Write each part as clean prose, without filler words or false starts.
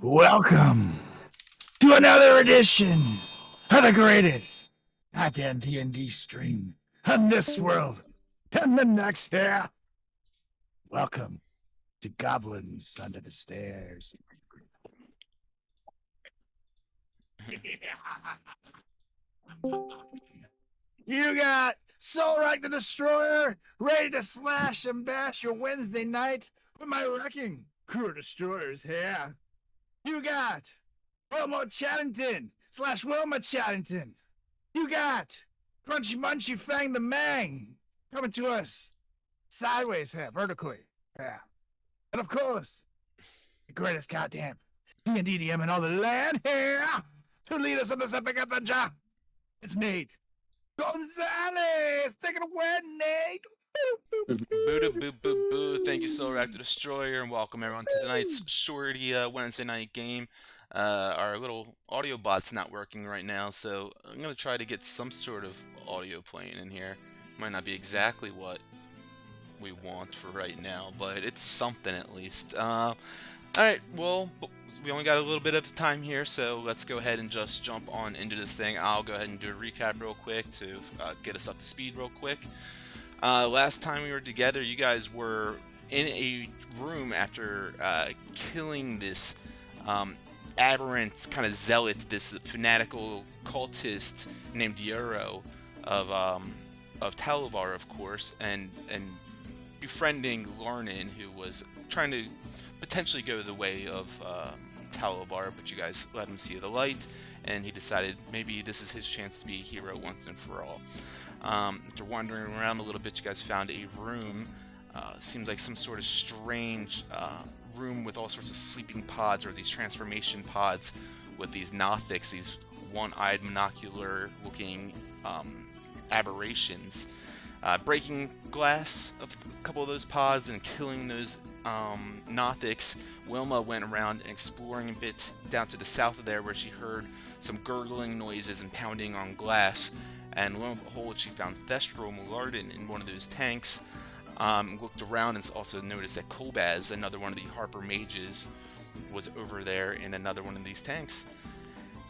Welcome to another edition of the greatest goddamn D&D stream on this world and the next here. Welcome to Goblins Under the Stairs. You got Solrak the Destroyer ready to slash and bash your Wednesday night with my wrecking crew of destroyers here. You got Wilmo Chattington / Wilma Chattington. You got Crunchy Munchy Fang the Mang coming to us sideways here, vertically. Yeah. And of course, the greatest goddamn D&D DM in all the land here to lead us on this epic adventure. It's Nate Gonzalez. Take it away, Nate. Boo boo boo boo. Thank you, Solrak the Destroyer, and welcome everyone to tonight's shorty Wednesday night game. Our little audio bot's not working right now, so I'm gonna try to get some sort of audio playing in here. Might not be exactly what we want for right now, but it's something at least. Alright, well, we only got a little bit of time here, so let's go ahead and just jump on into this thing. I'll go ahead and do a recap real quick to get us up to speed real quick. Last time we were together, you guys were in a room after killing this aberrant kind of zealot, this fanatical cultist named Euro of Talavar, of course, and befriending Larnin, who was trying to potentially go the way of Talavar, but you guys let him see the light, and he decided maybe this is his chance to be a hero once and for all. After wandering around a little bit, you guys found a room. Seems like some sort of strange room with all sorts of sleeping pods, or these transformation pods with these Nothics, these one-eyed monocular-looking aberrations. Breaking glass of a couple of those pods and killing those Nothics, Wilma went around exploring a bit down to the south of there, where she heard some gurgling noises and pounding on glass. And lo and behold, she found Thestro Mulardin in one of those tanks. Looked around and also noticed that Kobaz, another one of the Harper mages, was over there in another one of these tanks.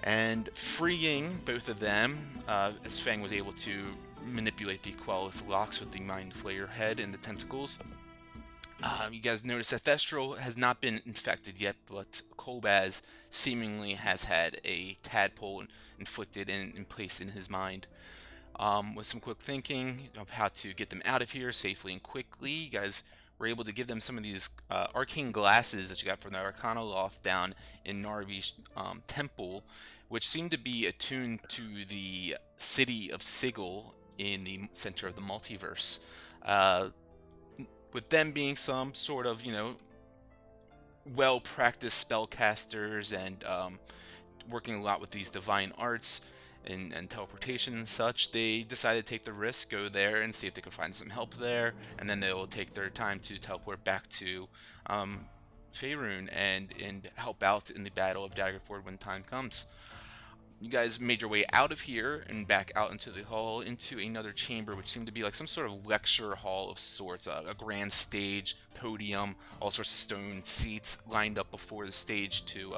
And freeing both of them, as Fang was able to manipulate the Quel'Ith locks with the Mind Flayer head and the tentacles. You guys notice that Thestro has not been infected yet, but Kobaz seemingly has had a tadpole inflicted and placed in his mind. With some quick thinking of how to get them out of here safely and quickly, you guys were able to give them some of these arcane glasses that you got from the Arcana Loft down in Narvi's temple, which seemed to be attuned to the city of Sigil in the center of the multiverse. With them being some sort of, well-practiced spellcasters and working a lot with these divine arts and teleportation and such, they decided to take the risk, go there and see if they could find some help there, and then they will take their time to teleport back to Faerun and help out in the Battle of Daggerford when time comes. You guys made your way out of here and back out into the hall, into another chamber, which seemed to be like some sort of lecture hall of sorts, a grand stage, podium, all sorts of stone seats lined up before the stage to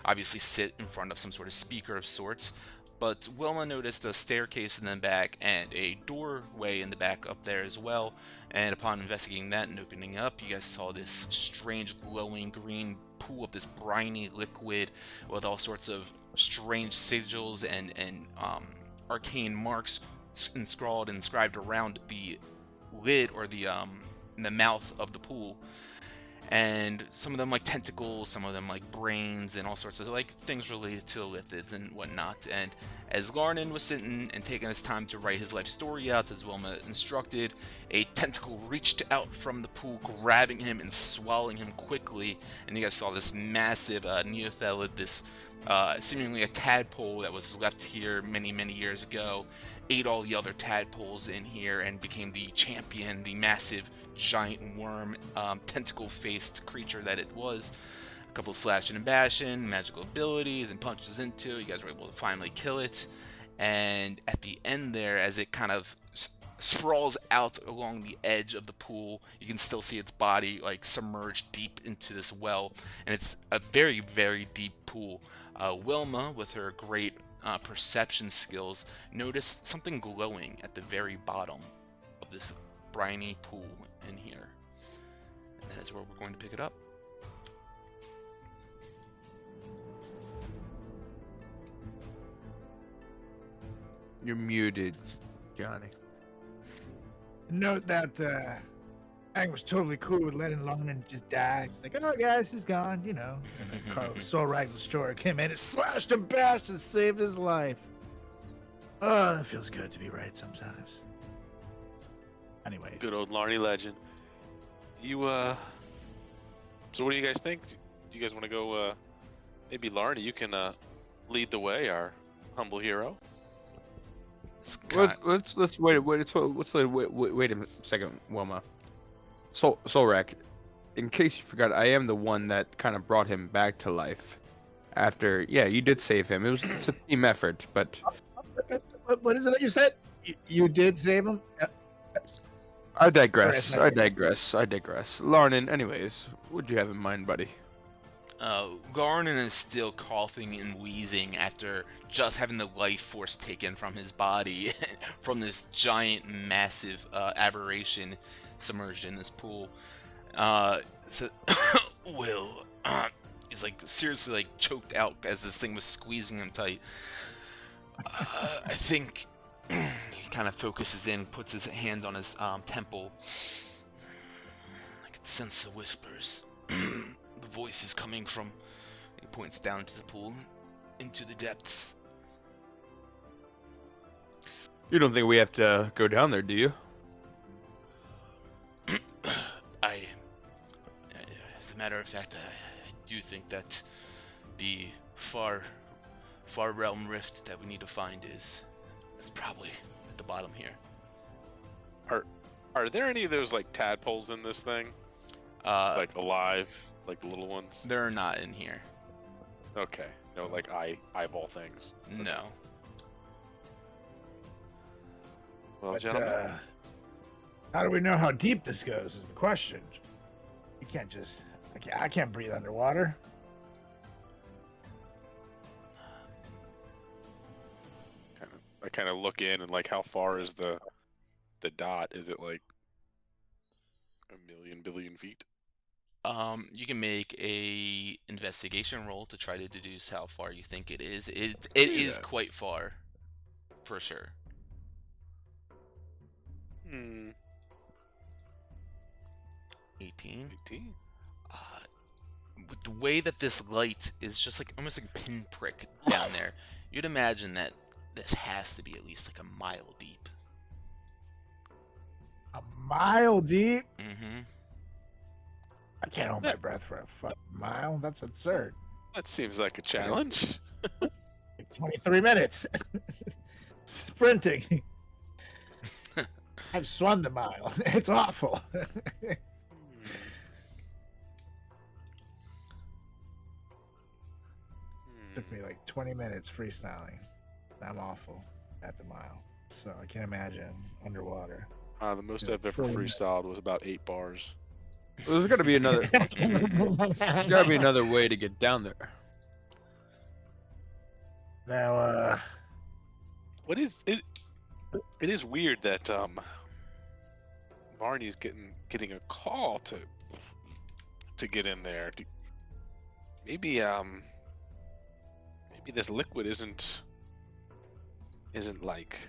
obviously sit in front of some sort of speaker of sorts. But Wilma noticed a staircase in the back and a doorway in the back up there as well, and upon investigating that and opening up, you guys saw this strange glowing green pool of this briny liquid with all sorts of strange sigils and arcane marks inscribed around the lid, or the in the mouth of the pool, and some of them like tentacles, some of them like brains, and all sorts of like things related to lithids and whatnot. And as Larnin was sitting and taking his time to write his life story out as Wilma instructed, a tentacle reached out from the pool, grabbing him and swallowing him quickly, and you guys saw this massive neothelid, this seemingly a tadpole that was left here many years ago, ate all the other tadpoles in here and became the champion, the massive giant worm tentacle-faced creature that it was. A couple of slashing and bashing, magical abilities, and punches into it. You guys were able to finally kill it, and at the end there, as it kind of sprawls out along the edge of the pool. You can still see its body like submerged deep into this well, and it's a very, very deep pool. Wilma, with her great perception skills, noticed something glowing at the very bottom of this briny pool in here. And that is where we're going to pick it up. You're muted, Johnny. Note that Ang was totally cool with letting London just die. He's like, oh, guys, he's gone, you know. And then Carlos Soul Raglan Destroyer came in and slashed and bashed and saved his life. Oh, that feels good to be right sometimes. Anyways. Good old Larny legend. You, so what do you guys think? Do you guys want to go, maybe Larny, you can, lead the way, our humble hero? Let's wait a second, Wilma. Solrak, in case you forgot, I am the one that kind of brought him back to life. After, yeah, you did save him. It's a team effort, but What is it that you said? You did save him? I digress. Larnin, anyways, what'd you have in mind, buddy? Garnon is still coughing and wheezing after just having the life force taken from his body from this giant, massive aberration submerged in this pool. So Will, he's like seriously like choked out as this thing was squeezing him tight. I think he kind of focuses in, puts his hands on his temple. I can sense the whispers. The voice is coming from. He points down into the pool, into the depths. You don't think we have to go down there, do you? As a matter of fact, I do think that the far realm rift that we need to find is probably at the bottom here. Are there any of those, like, tadpoles in this thing? Like, alive? Like the little ones? They're not in here. Okay. No, like eyeball things. No. Well, But, gentlemen. how do we know how deep this goes is the question. You can't just... I can't breathe underwater. I kind of look in and like, how far is the dot? Is it like a million billion feet? You can make a investigation roll to try to deduce how far you think it is. It is quite far, for sure. 18. 18. With the way that this light is just like almost like a pinprick down there, you'd imagine that this has to be at least like a mile deep. A mile deep? Mm-hmm. I can't hold my breath for a fucking mile. That's absurd. That seems like a challenge. 23 minutes. Sprinting. I've swum the mile. It's awful. Took me like 20 minutes freestyling. I'm awful at the mile. So I can't imagine underwater. The most I've ever freestyled was about 8 bars. Well, there's gotta be another. There's gotta be another way to get down there. Now, What is it? It is weird that Marnie's getting a call to get in there. Maybe this liquid isn't like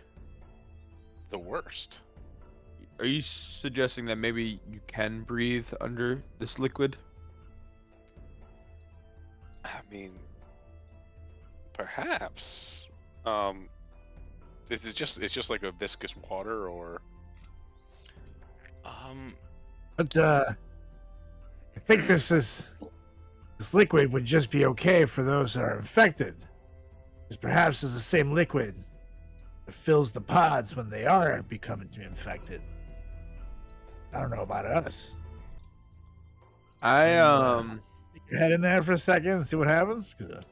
the worst. Are you suggesting that maybe you can breathe under this liquid? I mean, perhaps. It's just like a viscous water, or but I think this liquid would just be okay for those that are infected. Because perhaps it's the same liquid that fills the pods when they are becoming infected. I don't know about us. I Stick your head in there for a second and see what happens. Give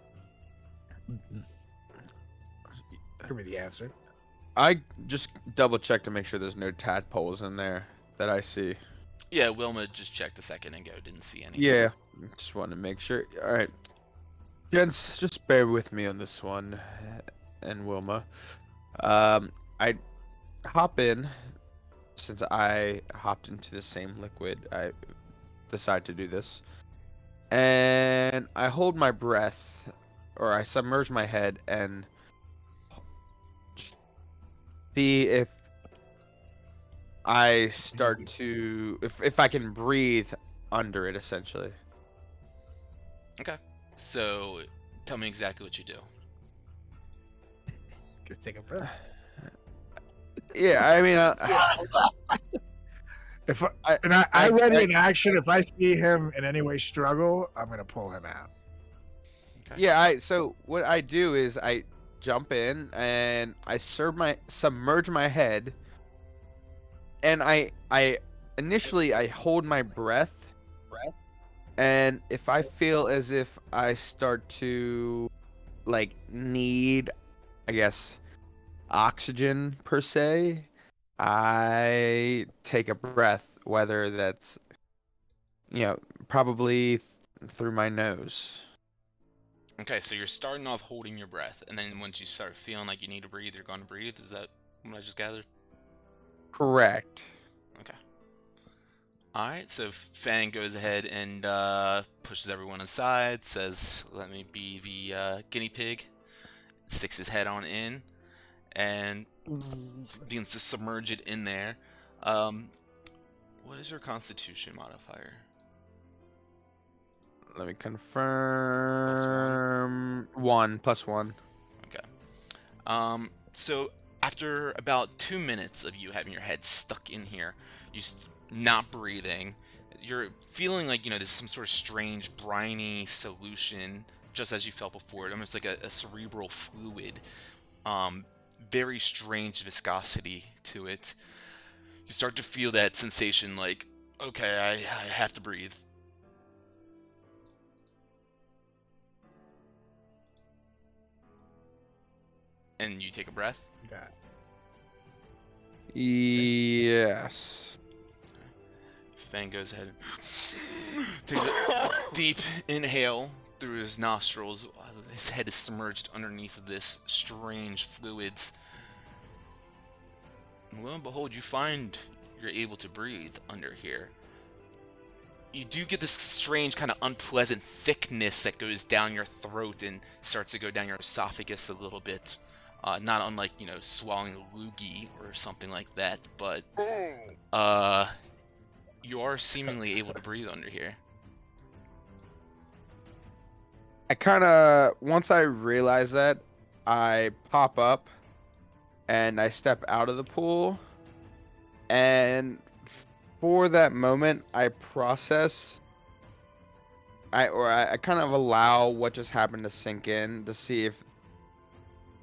me the answer. I just double check to make sure there's no tadpoles in there that I see. Yeah, Wilma just checked a second ago. Didn't see any. Yeah, just want to make sure. All right, gents, just bear with me on this one, and Wilma. I hop in since I hopped into the same liquid. I decide to do this, and I hold my breath, or I submerge my head and see if I start to if I can breathe under it essentially. Okay. So, tell me exactly what you do. Go take a breath. Yeah, I mean, If I- I ready in action. If I see him in any way struggle, I'm gonna pull him out. Okay. yeah, so what I do is I jump in and I submerge my head, and I initially I hold my breath, and if I feel as if I start to like need, I guess, oxygen per se, I take a breath, whether that's, probably through my nose. Okay, so you're starting off holding your breath, and then once you start feeling like you need to breathe, you're going to breathe. Is that what I just gathered? Correct. Okay. Alright, so Fang goes ahead and pushes everyone aside, says, let me be the guinea pig, sticks his head on in, and begins to submerge it in there. What is your constitution modifier? Let me confirm. One plus one. Okay. So after about 2 minutes of you having your head stuck in here, not breathing, you're feeling like, there's some sort of strange briny solution, just as you felt before, almost like a cerebral fluid. Very strange viscosity to it. You start to feel that sensation like, okay, I have to breathe. And you take a breath. Yeah. Yes. Fang goes ahead and takes a deep inhale through his nostrils while his head is submerged underneath of this strange fluids. And lo and behold, you find you're able to breathe under here. You do get this strange kind of unpleasant thickness that goes down your throat and starts to go down your esophagus a little bit. Not unlike, swallowing a loogie or something like that, but you are seemingly able to breathe under here. I once I realize that, I pop up and I step out of the pool, and for that moment I process, I kind of allow what just happened to sink in to see if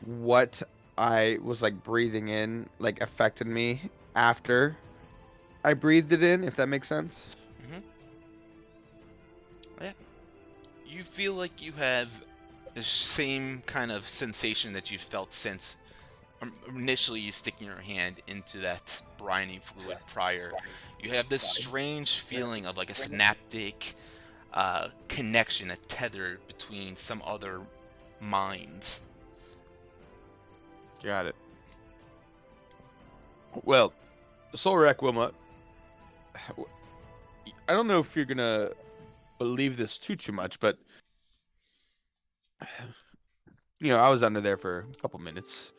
what I was like breathing in like affected me after I breathed it in, if that makes sense. Yeah. You feel like you have the same kind of sensation that you felt since initially you sticking your hand into that briny fluid prior. You have this strange feeling of like a synaptic connection, a tether between some other minds. Got it. Well, Solrak, Wilma, I don't know if you're gonna believe this too much, but I was under there for a couple minutes,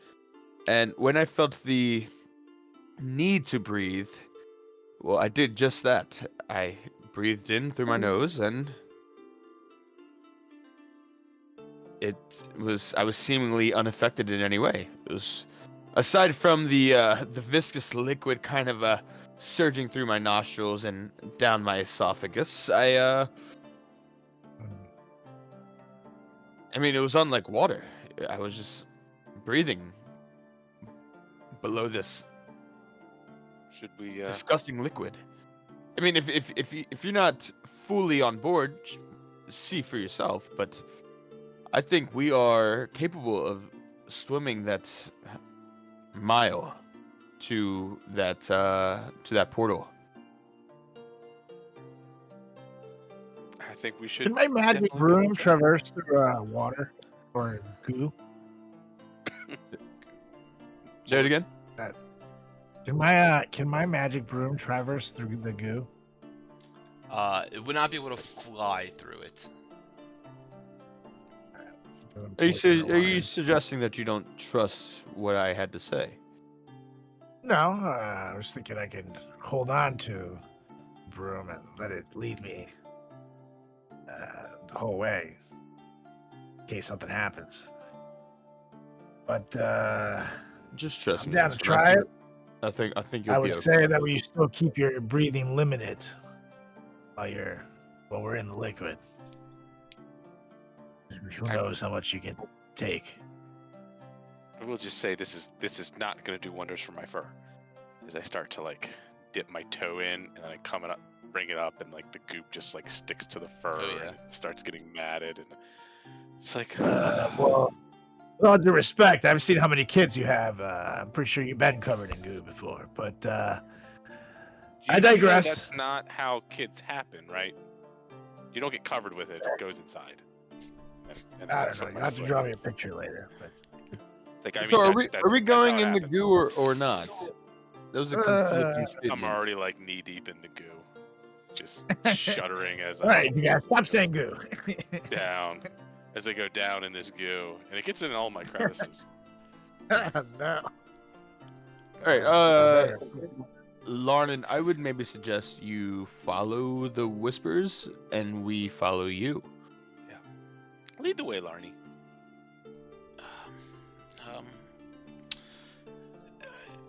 and when I felt the need to breathe, well, I did just that. I breathed in through my nose, and I was seemingly unaffected in any way. It was, aside from the viscous liquid kind of surging through my nostrils and down my esophagus, I mean, it was unlike water. I was just breathing below this Should we? disgusting liquid. I mean, if you're not fully on board, see for yourself. But I think we are capable of swimming that mile to that portal. I think we should. Can my magic definitely go broom check. traverse through water or goo? Say it again. Can my magic broom traverse through the goo? It would not be able to fly through it. Are you suggesting that you don't trust what I had to say? No, I was thinking I could hold on to the broom and let it lead me the whole way in case something happens. But Just trust I'm me. down to Winston. try it. I think you'll I be would okay. say that you still keep your breathing limited while we're in the liquid. Who knows how much you can take? I will just say this is not going to do wonders for my fur. As I start to like dip my toe in, and then I come up, bring it up, and like the goop just like sticks to the fur, Oh, yeah. and it starts getting matted, and it's like. Well, with all due respect, I've seen how many kids you have. I'm pretty sure you've been covered in goo before, but I You know digress. that's not how kids happen, right? You don't get covered with it; it goes inside. And I that's don't know. what You'll my have to foot- draw me a picture later. But It's like, I mean, So are that's, we that's going how it in the happens. goo or not? That was a conflicting I'm statement. already like knee deep in the goo, just shuddering as all I right, you guys, stop saying goo. down, as I go down in this goo, and it gets in all my crevices. No. All right, Larnin, I would maybe suggest you follow the whispers, and we follow you. Lead the way, Larny. Um,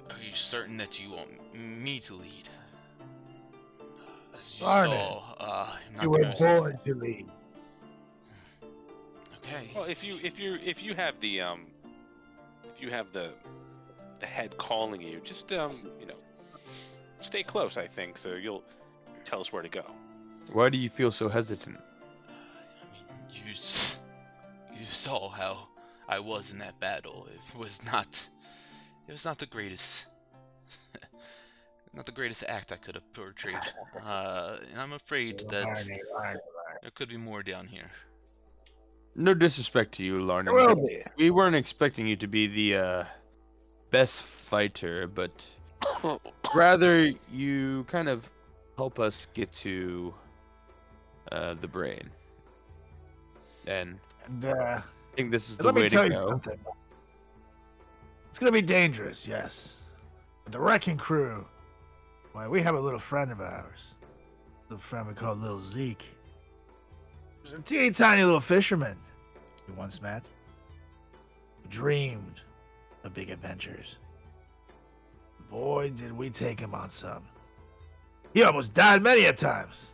are you certain that you want me to lead? As you Darn saw, I'm not You the were most. born to lead. Okay. Well, if you have the the head calling you, just stay close. I think so. You'll tell us where to go. Why do you feel so hesitant? I mean, you saw how I was in that battle. It was not the greatest. Not the greatest act I could have portrayed. And I'm afraid that Larny. there could be more down here. No disrespect to you, Larnin. Will but be. we weren't expecting you to be the best fighter, but rather you kind of help us get to the brain. And And I think this is the let me way tell to you go. something. It's gonna be dangerous, yes. But the wrecking crew, why, we have a little friend of ours. A little friend we call Little Zeke. He was a teeny tiny little fisherman we once met. Who dreamed of big adventures. Boy, did we take him on some. He almost died many a times.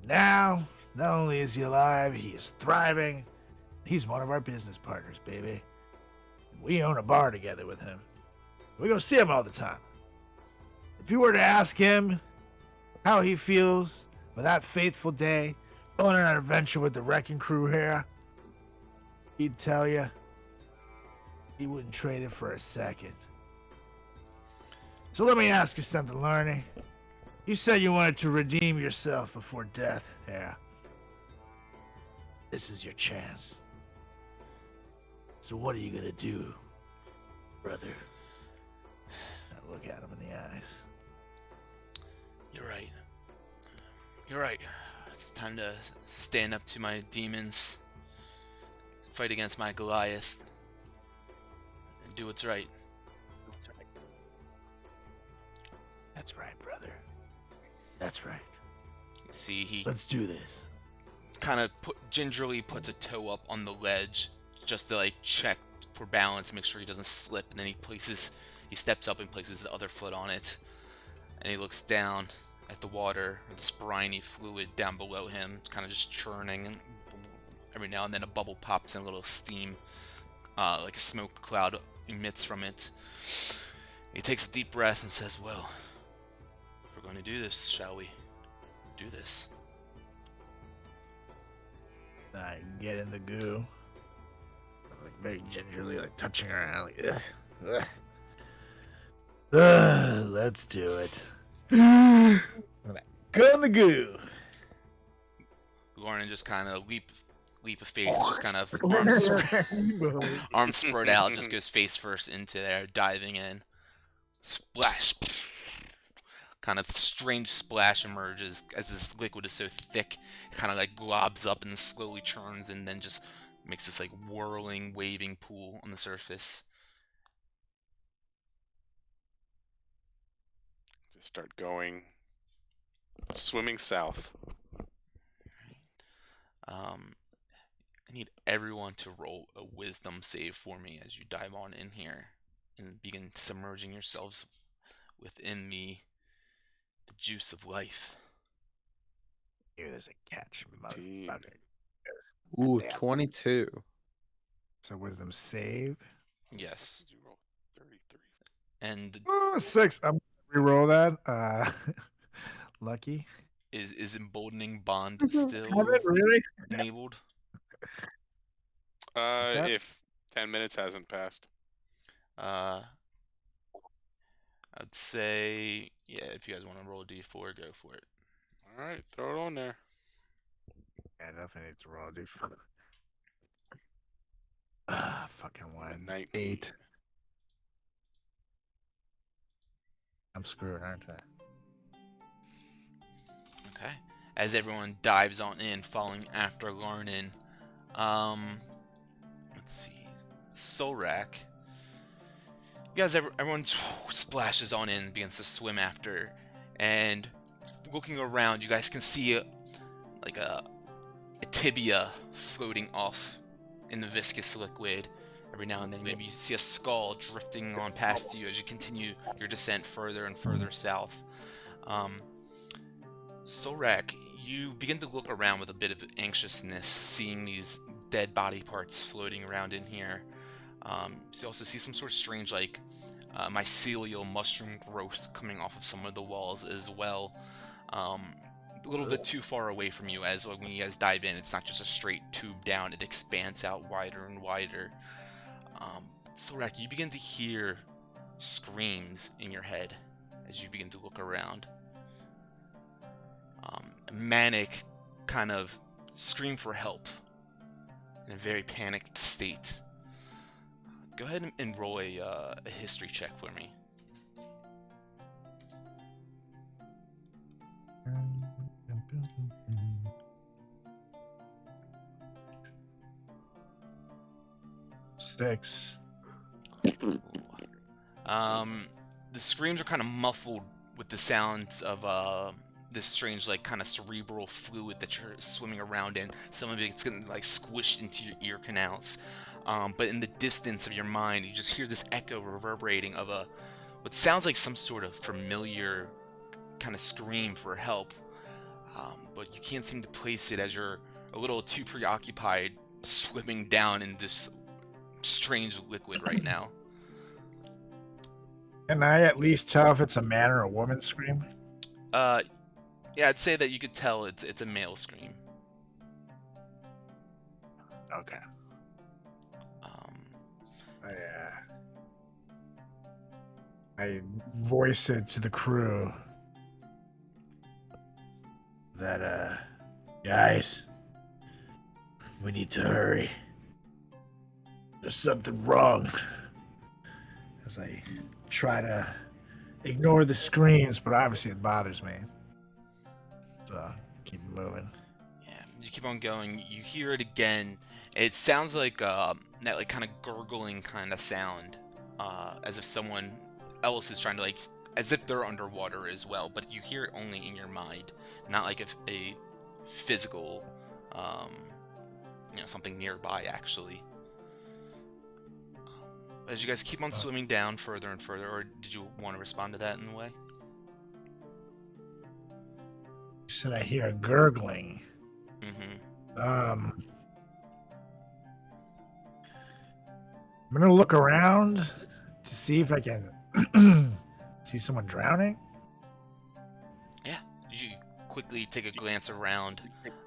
Now, not only is he alive, he is thriving. He's one of our business partners, baby. We own a bar together with him. We go see him all the time. If you were to ask him how he feels for that faithful day, going on an adventure with the wrecking crew here, he'd tell you he wouldn't trade it for a second. So let me ask you something, Larny. You said you wanted to redeem yourself before death, yeah. This is your chance. So what are you gonna do, brother? Now look at him in the eyes. You're right. You're right. It's time to stand up to my demons, fight against my Goliath, and do what's right. That's right, brother. That's right. See, he Let's do this. kind of gingerly puts a toe up on the ledge just to like check for balance, make sure he doesn't slip, and then he steps up and places his other foot on it, and he looks down at the water, this briny fluid down below him, kind of just churning, and every now and then a bubble pops and a little steam, like a smoke cloud emits from it. He takes a deep breath and says, well, we're going to do this, shall we? Do this. I get in the goo. Like very gingerly, like touching around, like, ugh. Let's do it. I'm gonna go in the goo. Lauren just kind of leap of faith, just kind of arms spread out, just goes face first into there, diving in. Splash. Kind of strange splash emerges as this liquid is so thick, it kind of like globs up and slowly churns, and then just makes this like whirling, waving pool on the surface. Just start going, swimming south. I need everyone to roll a wisdom save for me as you dive on in here and begin submerging yourselves within the juice of life. Here, there's a catch, Team. motherfucker. Ooh, Damn. 22. So wisdom save. Yes. Did you roll 33? And Oh, 6. I'm gonna reroll that. Lucky. is emboldening bond still Really? enabled? that? If 10 minutes hasn't passed. I'd say, yeah, if you guys want to roll a d4, go for it. All right, throw it on there. Yeah, definitely need to roll, dude. Fucking one. 19. 8. I'm screwed, aren't I? Okay. As everyone dives on in, following after Larnin, let's see, Solrak. You guys, everyone splashes on in, begins to swim after, and looking around, you guys can see a tibia floating off in the viscous liquid. Every now and then, maybe you see a skull drifting on past you as you continue your descent further and further south. Solrak, you begin to look around with a bit of anxiousness, seeing these dead body parts floating around in here. You also see some sort of strange, like, mycelial mushroom growth coming off of some of the walls as well. A little bit too far away from you, as when you guys dive in, it's not just a straight tube down, it expands out wider and wider. Solrak, you begin to hear screams in your head as you begin to look around. A manic kind of scream for help in a very panicked state. Go ahead and roll a history check for me. Six. The screams are kind of muffled with the sounds of this strange, like, kind of cerebral fluid that you're swimming around in. Some of it's getting like squished into your ear canals. But in the distance of your mind, you just hear this echo reverberating of what sounds like some sort of familiar kind of scream for help. But you can't seem to place it as you're a little too preoccupied swimming down in this strange liquid right now. Can I at least tell if it's a man or a woman scream? Yeah, I'd say that you could tell it's a male scream. Okay. I voice it to the crew that, guys, we need to hurry. There's something wrong. As I try to ignore the screams, but obviously it bothers me. So, keep moving. Yeah, you keep on going. You hear it again. It sounds like that, like, kind of gurgling kind of sound, as if someone else is trying to, like, as if they're underwater as well. But you hear it only in your mind, not like a physical, something nearby actually. As you guys keep on swimming down further and further, or did you want to respond to that in a way? You said I hear a gurgling. Mm-hmm. I'm gonna look around to see if I can see someone drowning. Yeah, you quickly take a glance around.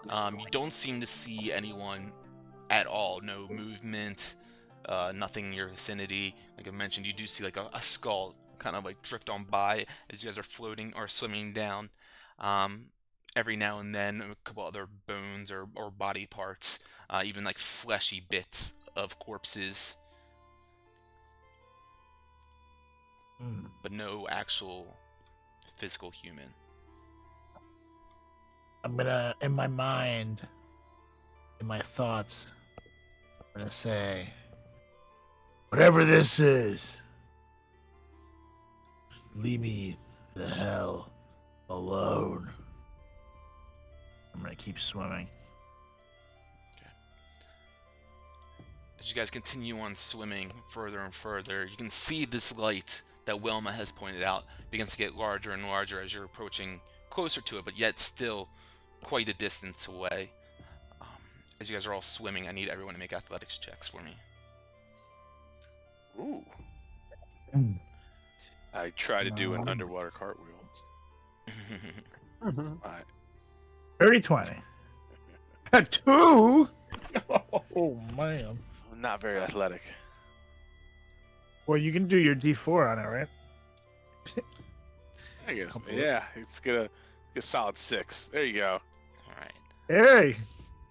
You don't seem to see anyone at all. No movement. Nothing in your vicinity. Like I mentioned, you do see like a skull kind of like drift on by as you guys are floating or swimming down. Um, every now and then, a couple other bones or body parts, even like fleshy bits of corpses, Hmm. but no actual physical human. I'm gonna, in my mind, in my thoughts, I'm gonna say, whatever this is, leave me the hell alone. I'm gonna keep swimming. As you guys continue on swimming further and further, you can see this light that Wilma has pointed out begins to get larger and larger as you're approaching closer to it, but yet still quite a distance away. Um, as you guys are all swimming, I need everyone to make athletics checks for me. Ooh. I try to do an underwater cartwheel. Alright. 30-20. 2? Oh, man. I'm not very athletic. Well, you can do your D4 on it, right? I guess. Couple. Yeah, it's gonna get a solid 6. There you go. Alright. Hey,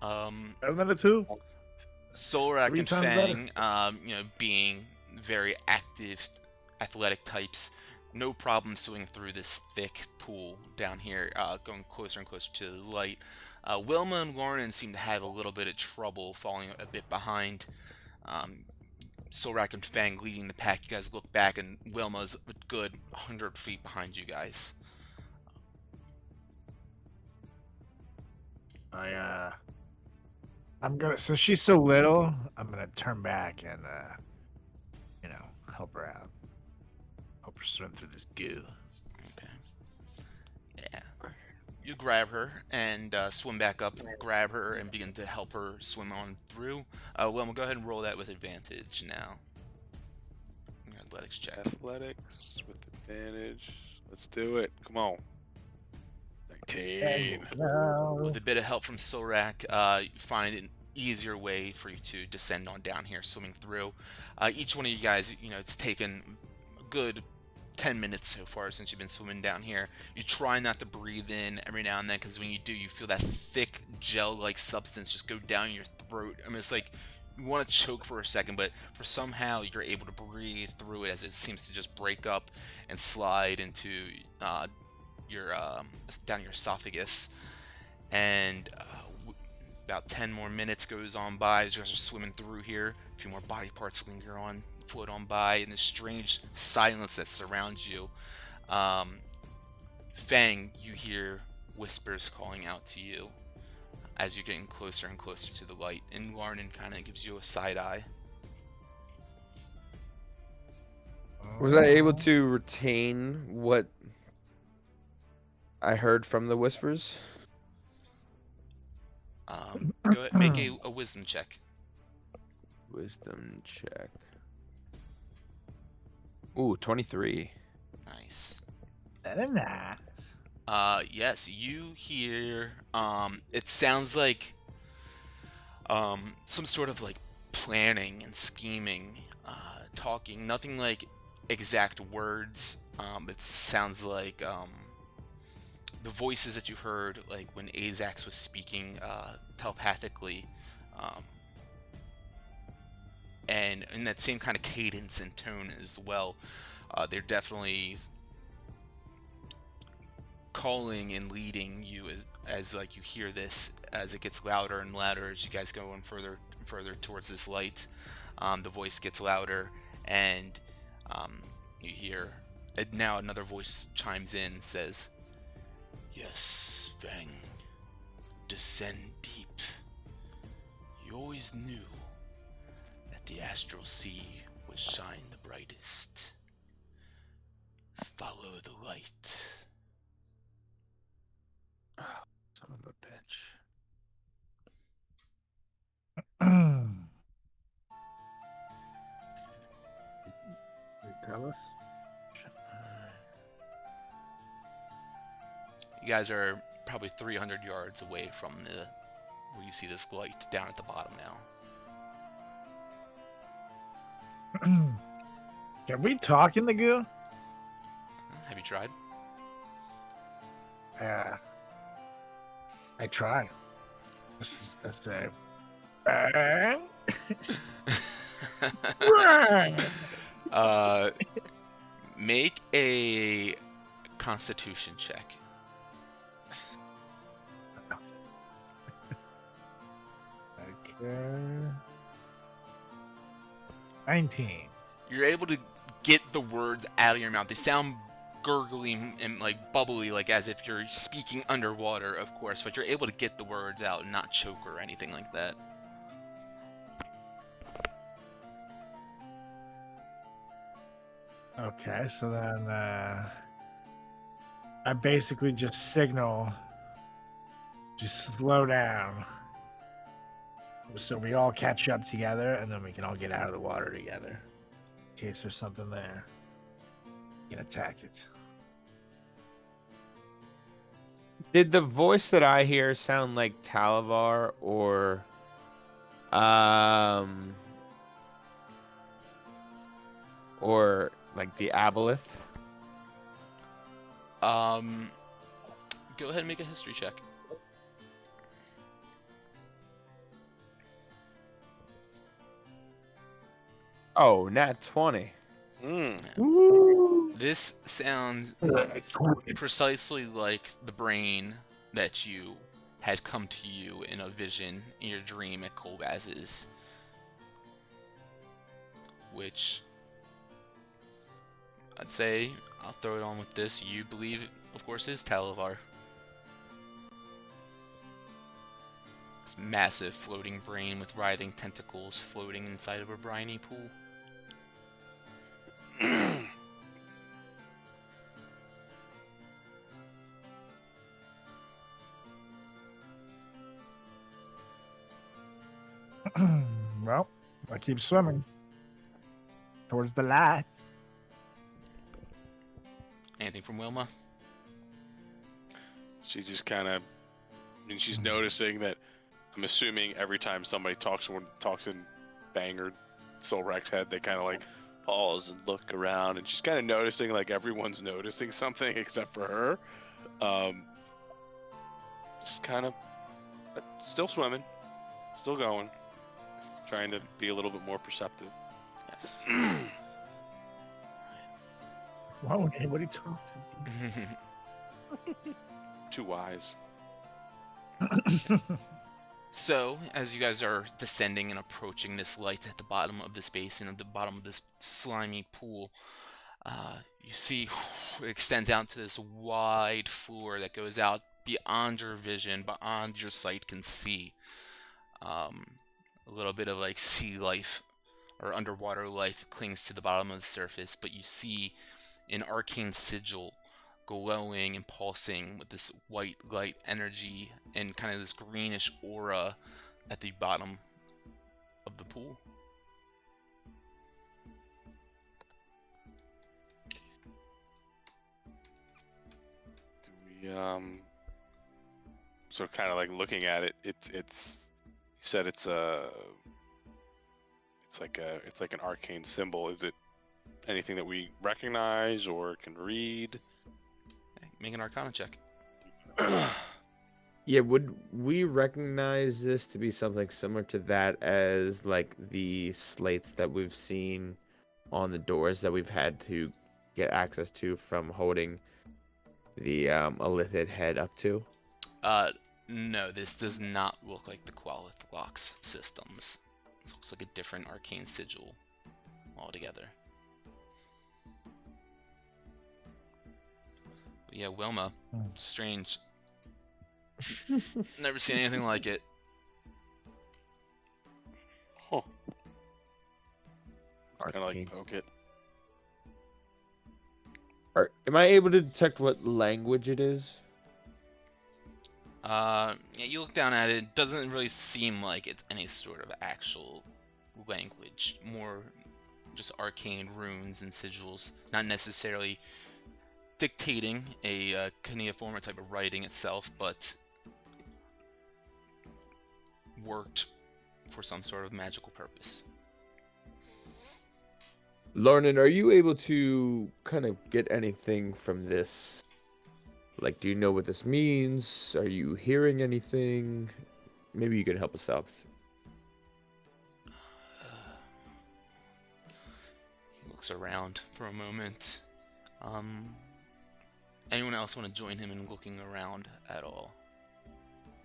Um, better than a 2. Solrak 3 and times Fang, being very active athletic types, no problem swimming through this thick pool down here, going closer and closer to the light. Wilma and Lauren seem to have a little bit of trouble falling a bit behind. Solrak and Fang leading the pack. You guys look back, and Wilma's a good 100 feet behind you guys. I'm gonna. So she's so little. I'm gonna turn back and, help her out. Help her swim through this goo. Okay. Yeah. You grab her and swim back up, grab her, and begin to help her swim on through. Wilma, go ahead and roll that with advantage now. Your athletics check. Athletics with advantage. Let's do it. Come on. 19. With a bit of help from Solrak, you find an easier way for you to descend on down here, swimming through. Each one of you guys, it's taken a good 10 minutes so far since you've been swimming down here. You try not to breathe in every now and then, because when you do, you feel that thick gel-like substance just go down your throat. I mean, it's like you want to choke for a second, but for somehow you're able to breathe through it as it seems to just break up and slide into your down your esophagus. And about 10 more minutes goes on by as you guys are swimming through here. A few more body parts linger on, float on by in this strange silence that surrounds you. Fang, you hear whispers calling out to you as you're getting closer and closer to the light, and Larnan kind of gives you a side eye. Was I able to retain what I heard from the whispers? Go ahead, make a wisdom check. Wisdom check. Ooh, 23. Nice. Very nice. Yes, you hear, it sounds like, some sort of, like, planning and scheming, talking, nothing like exact words. It sounds like, the voices that you heard, like, when Azax was speaking, telepathically, and in that same kind of cadence and tone as well. They're definitely calling and leading you as like you hear this as it gets louder and louder as you guys go on further and further towards this light. The voice gets louder, and you hear now another voice chimes in and says, "Yes, Fang, descend deep. You always knew that the astral sea would shine the brightest. Follow the light." Son of a bitch. Tell us. You guys are probably 300 yards away from where you see this light down at the bottom now. Can we talk in the goo? Have you tried? I try. Let's say, bang. Bang. Make a Constitution check. Okay. 19. You're able to get the words out of your mouth. They sound gurgly and like bubbly, like as if you're speaking underwater, of course, but you're able to get the words out and not choke or anything like that. Okay, so then I basically just signal, just slow down, so we all catch up together, and then we can all get out of the water together, in case there's something there. We can attack it. Did the voice that I hear sound like Talavar or like the Aboleth? Go ahead and make a history check. Oh, nat 20. This sounds precisely like the brain that you had come to you in a vision in your dream at Kolbaz's, which I'd say, I'll throw it on with this, you believe, of course, is Talavar. This massive floating brain with writhing tentacles floating inside of a briny pool. Well, I keep swimming towards the light. Anything from Wilma? She just kind of, I mean, she's noticing that. I'm assuming every time somebody talks in Bang or Solrak's head, they kind of like pause and look around, and she's kind of noticing like everyone's noticing something except for her. Just kind of still swimming, still going, trying to be a little bit more perceptive. Yes. Why would anybody talk to me? Too wise. So, as you guys are descending and approaching this light at the bottom of this basin, at the bottom of this slimy pool, you see it extends out to this wide floor that goes out beyond your vision, beyond your sight can see. A little bit of like sea life or underwater life clings to the bottom of the surface, but you see an arcane sigil glowing and pulsing with this white light energy and kind of this greenish aura at the bottom of the pool. Do we so kind of like looking at it, it's you said it's like an arcane symbol. Is it anything that we recognize or can read? Make an Arcana check. Yeah, would we recognize this to be something similar to that as like the slates that we've seen on the doors that we've had to get access to from holding the Elithid head up to? No, this does not look like the Qualith Locks systems. This looks like a different arcane sigil altogether. But yeah, Wilma, strange. Never seen anything like it. Huh. Kind of Arcane. like poke it. Am I able to detect what language it is? Yeah, you look down at it, it doesn't really seem like it's any sort of actual language. More just arcane runes and sigils, not necessarily dictating a cuneiform type of writing itself, but worked for some sort of magical purpose. Lauren, are you able to kind of get anything from this? Like, do you know what this means? Are you hearing anything? Maybe you could help us out. He looks around for a moment. Anyone else want to join him in looking around at all?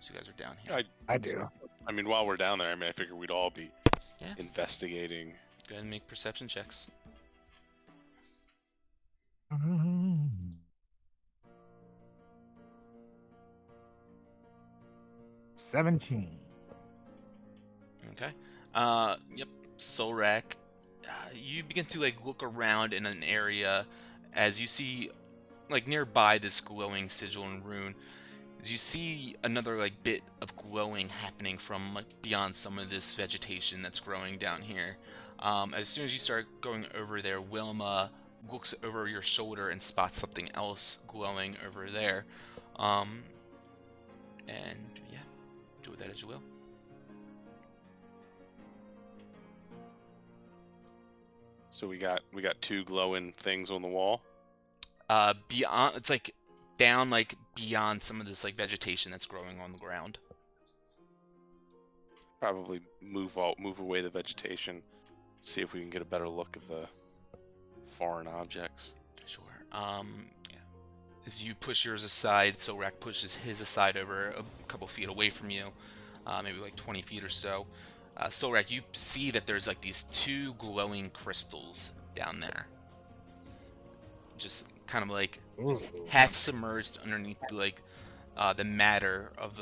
So you guys are down here. I do. I mean, while we're down there, I mean, I figure we'd all be Yeah. investigating. Go ahead and make perception checks. 17. Okay. Yep. Solrak, you begin to like look around in an area as you see, like nearby this glowing sigil and rune. As you see another like bit of glowing happening from like beyond some of this vegetation that's growing down here. As soon as you start going over there, Wilma looks over your shoulder and spots something else glowing over there. And yeah, do with that as you will. So we got two glowing things on the wall. Beyond, it's like down like beyond some of this like vegetation that's growing on the ground. Probably move away the vegetation, see if we can get a better look at the foreign objects. Sure. Yeah. As you push yours aside, Solrak pushes his aside over a couple feet away from you, maybe like 20 feet or so. Solrak, you see that there's like these two glowing crystals down there. Just kind of like half submerged underneath like the matter of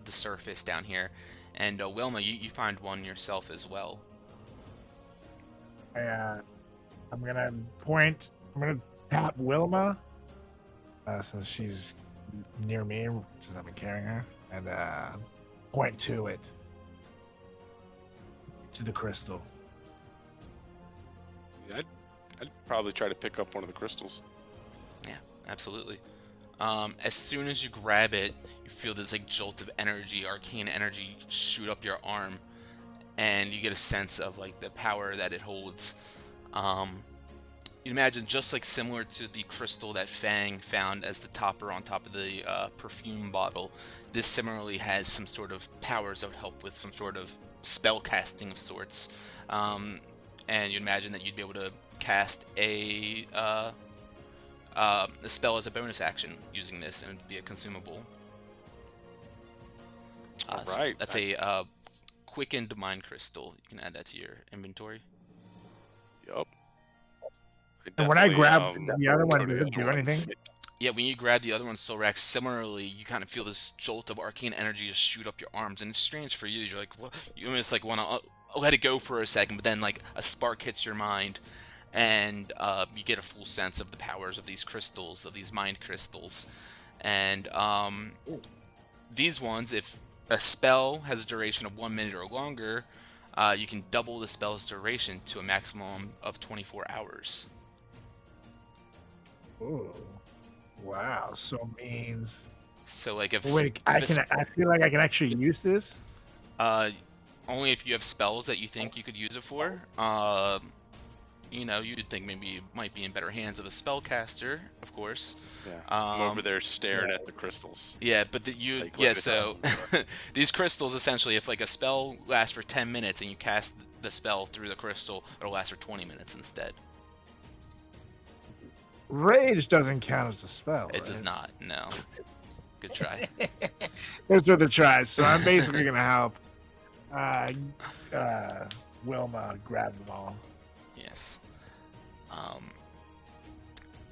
the surface down here. And Wilma, you find one yourself as well. I'm gonna tap Wilma, since she's near me, since I've been carrying her, and point to it, to the crystal. I'd probably try to pick up one of the crystals. Yeah, absolutely. As soon as you grab it, you feel this like jolt of energy, arcane energy, shoot up your arm, and you get a sense of like the power that it holds. You imagine just like similar to the crystal that Fang found as the topper on top of the perfume bottle. This similarly has some sort of powers that would help with some sort of spell casting of sorts. And you imagine that you'd be able to cast a spell as a bonus action using this, and it'd be a consumable. All So right. that's a quickened mind crystal. You can add that to your inventory. Yup. And when I grab the other one, does it do anything? Yeah, when you grab the other one, Solrak, similarly, you kind of feel this jolt of arcane energy just shoot up your arms, and it's strange for you. You're like, well, you almost like want to let it go for a second, but then like a spark hits your mind, and you get a full sense of the powers of these crystals, of these mind crystals. And these ones, if a spell has a duration of 1 minute or longer, you can double the spell's duration to a maximum of 24 hours. Ooh. Wow. So means. So like if Wait, I feel like I can actually use this. Only if you have spells that you think you could use it for. You know, you'd think maybe it might be in better hands of a spellcaster, of course. Yeah. I'm over there staring at the crystals. Yeah, but so something. these crystals essentially, if like a spell lasts for 10 minutes and you cast the spell through the crystal, it'll last for 20 minutes instead. Rage doesn't count as a spell. It does not. No. Good try. Those are the tries. So I'm basically gonna help Wilma grab them all. Yes.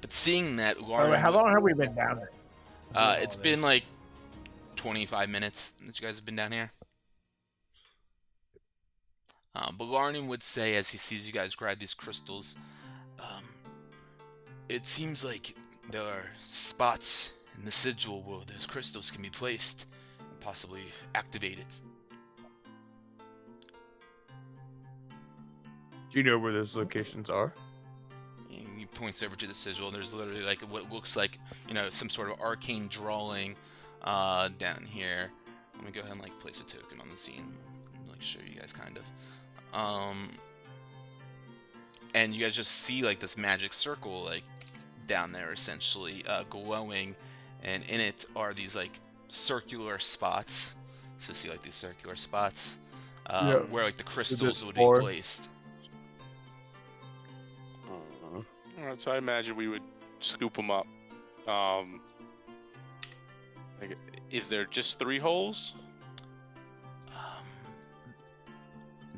But seeing that, By the way, how long have we been down there? it's been like 25 minutes that you guys have been down here. But Larnin would say, as he sees you guys grab these crystals, it seems like there are spots in the sigil where those crystals can be placed and possibly activated. Do you know where those locations are? He points over to the sigil, and there's literally like what looks like, you know, some sort of arcane drawing down here. Let me go ahead and like place a token on the scene and like show you guys kind of. and you guys just see like this magic circle like down there, essentially glowing, and in it are these like circular spots. So see like these circular spots Yeah. where like the crystals would be four. placed. All right, so I imagine we would scoop them up. Like, is there just 3 holes?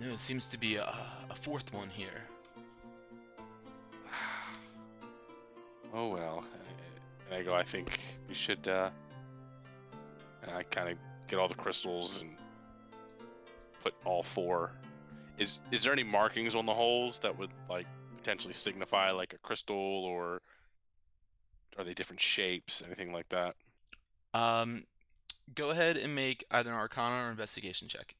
No, it seems to be a 4th one here. Oh well. And I go, I think we should. And I kind of get all the crystals and put all 4. Is there any markings on the holes that would like potentially signify like a crystal, or are they different shapes, anything like that? Go ahead and make either an Arcana or investigation check.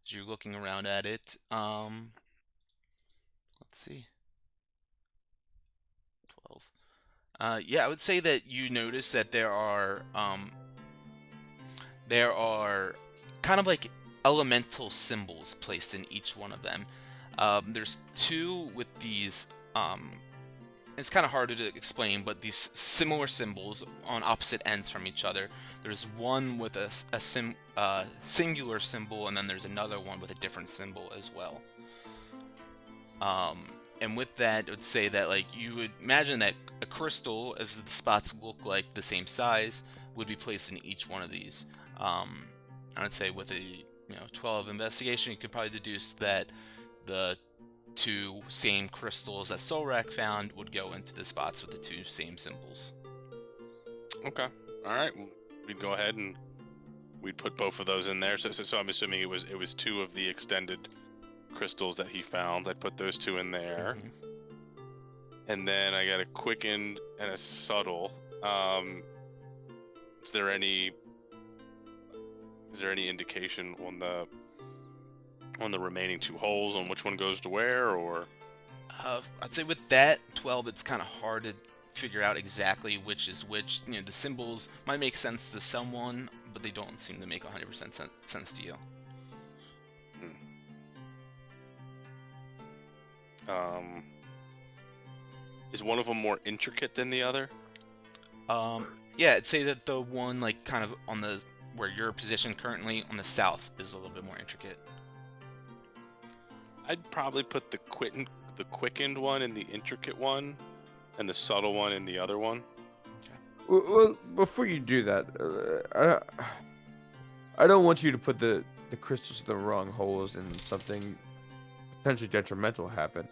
As you're looking around at it, let's see, 12. Yeah, I would say that you notice that there are kind of like elemental symbols placed in each one of them. There's 2 with these. It's kind of hard to explain, but these similar symbols on opposite ends from each other. There's one with a singular symbol, and then there's another one with a different symbol as well. And with that, I would say that like you would imagine that a crystal, as the spots look like the same size, would be placed in each one of these. I would say with a 12 investigation, you could probably deduce that the 2 same crystals that Solrak found would go into the spots with the 2 same symbols. Okay. All right. Well, we'd go ahead and we'd put both of those in there. So I'm assuming it was 2 of the extended crystals that he found. I'd put those 2 in there. And then I got a quickened and a subtle. Is there any indication on the remaining 2 holes on which one goes to where, or? I'd say with that 12, it's kind of hard to figure out exactly which is which. The symbols might make sense to someone, but they don't seem to make 100% sense to you. Is one of them more intricate than the other? Yeah, I'd say that the one like kind of on the where you're positioned currently on the south is a little bit more intricate. I'd probably put the quickened one in the intricate one, and the subtle one in the other one. Well, before you do that, I don't want you to put the crystals in the wrong holes and something potentially detrimental happen.